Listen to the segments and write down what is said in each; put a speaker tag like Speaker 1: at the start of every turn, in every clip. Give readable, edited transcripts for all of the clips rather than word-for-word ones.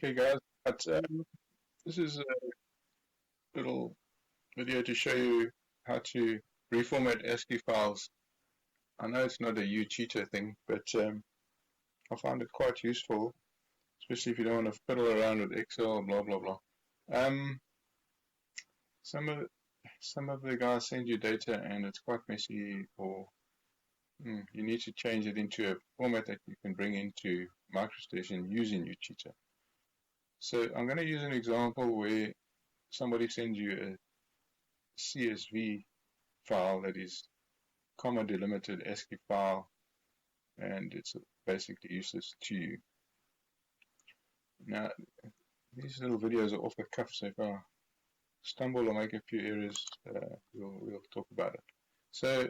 Speaker 1: Okay guys, this is a little video to show you how to reformat ASCII files. I know it's not a uCheetah thing, but I find it quite useful, especially if you don't want to fiddle around with Excel, blah blah blah. Some of the guys send you data and it's quite messy, or you need to change it into a format that you can bring into Microstation using uCheetah. So I'm going to use an example where somebody sends you a CSV file that is comma delimited ASCII file, and it's basically useless to you. Now, these little videos are off the cuff, so if I stumble or make a few errors, we'll talk about it. So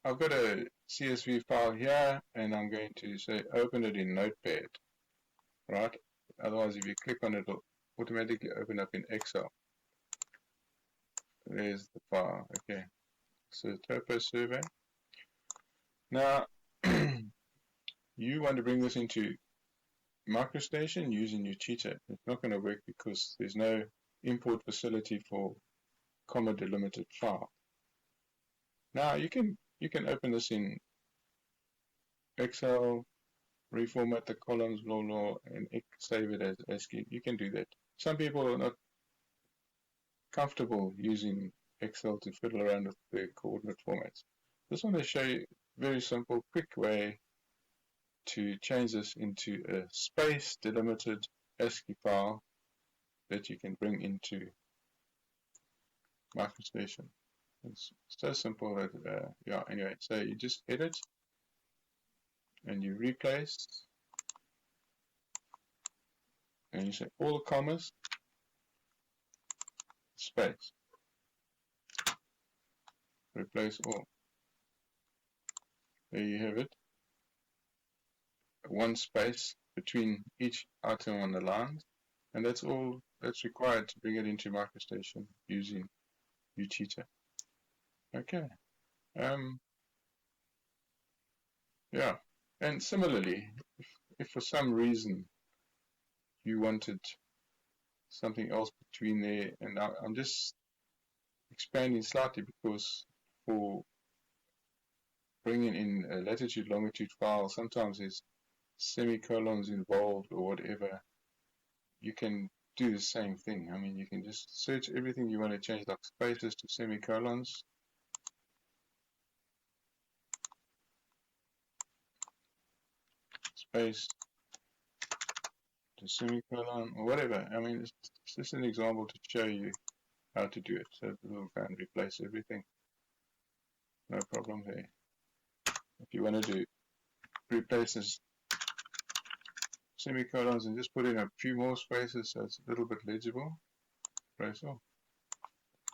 Speaker 1: I've got a CSV file here, and I'm going to say open it in Notepad, right? Otherwise, if you click on it, it'll automatically open up in Excel. There's the file. Okay, so topo survey. Now, you want to bring this into Microstation using uCheetah. It's not going to work because there's no import facility for comma delimited file. Now, you can open this in Excel, reformat the columns, blah blah, and save it as ASCII. You can do that. Some people are not comfortable using Excel to fiddle around with the coordinate formats. Just want to show you a very simple, quick way to change this into a space delimited ASCII file that you can bring into Microstation. It's so simple that, yeah, anyway, so you just edit and you replace, and you say all the commas, space, replace all. There you have it. One space between each item on the lines, and that's all that's required to bring it into Microstation using uCheetah. Okay. Yeah, and similarly, if for some reason you wanted something else between there, and I'm just expanding slightly because for bringing in a latitude longitude file, sometimes there's semicolons involved or whatever. You can do the same thing. I mean, you can just search everything you want to change, like spaces to semicolons. Space to semicolon or whatever. I mean, it's just an example to show you how to do it. So we'll go and replace everything. No problem there. If you want to do replaces semicolons and just put in a few more spaces so it's a little bit legible, press all.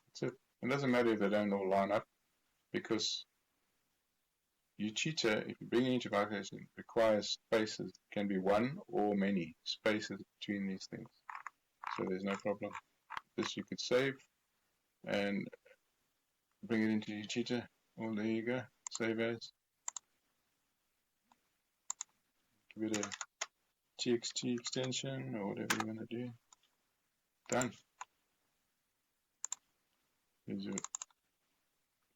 Speaker 1: That's it. It doesn't matter if they don't all line up, because uCheetah, if you bring it into Microstation, requires spaces. It can be one or many spaces between these things. So there's no problem. This you could save and bring it into uCheetah. Oh, there you go. Save as. Give it a txt extension or whatever you want to do. Done. Here's your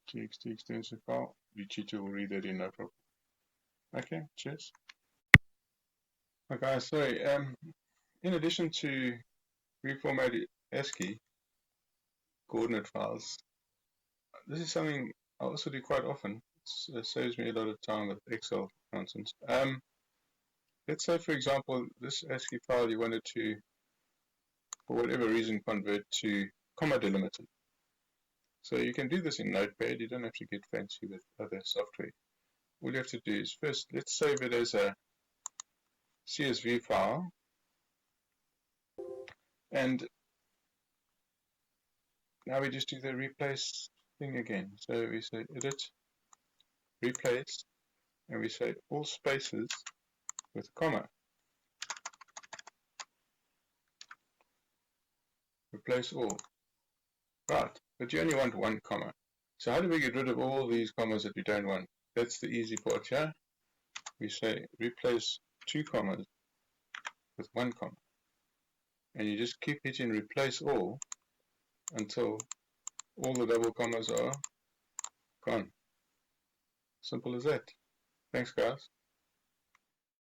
Speaker 1: txt extension file. uCheetah will read that in, no problem. Okay, cheers. Okay, sorry. In addition to reformatting ASCII coordinate files, this is something I also do quite often. It saves me a lot of time with Excel, for instance. Let's say, for example, this ASCII file you wanted to, for whatever reason, convert to comma delimited. So you can do this in Notepad. You don't have to get fancy with other software. All you have to do is first, let's save it as a CSV file. And now we just do the replace thing again. So we say edit, replace, and we say all spaces with comma. Replace all. Right, but you only want one comma. So how do we get rid of all these commas that we don't want? That's the easy part here. We say replace two commas with one comma. and you just keep hitting replace all until all the double commas are gone. Simple as that. Thanks guys.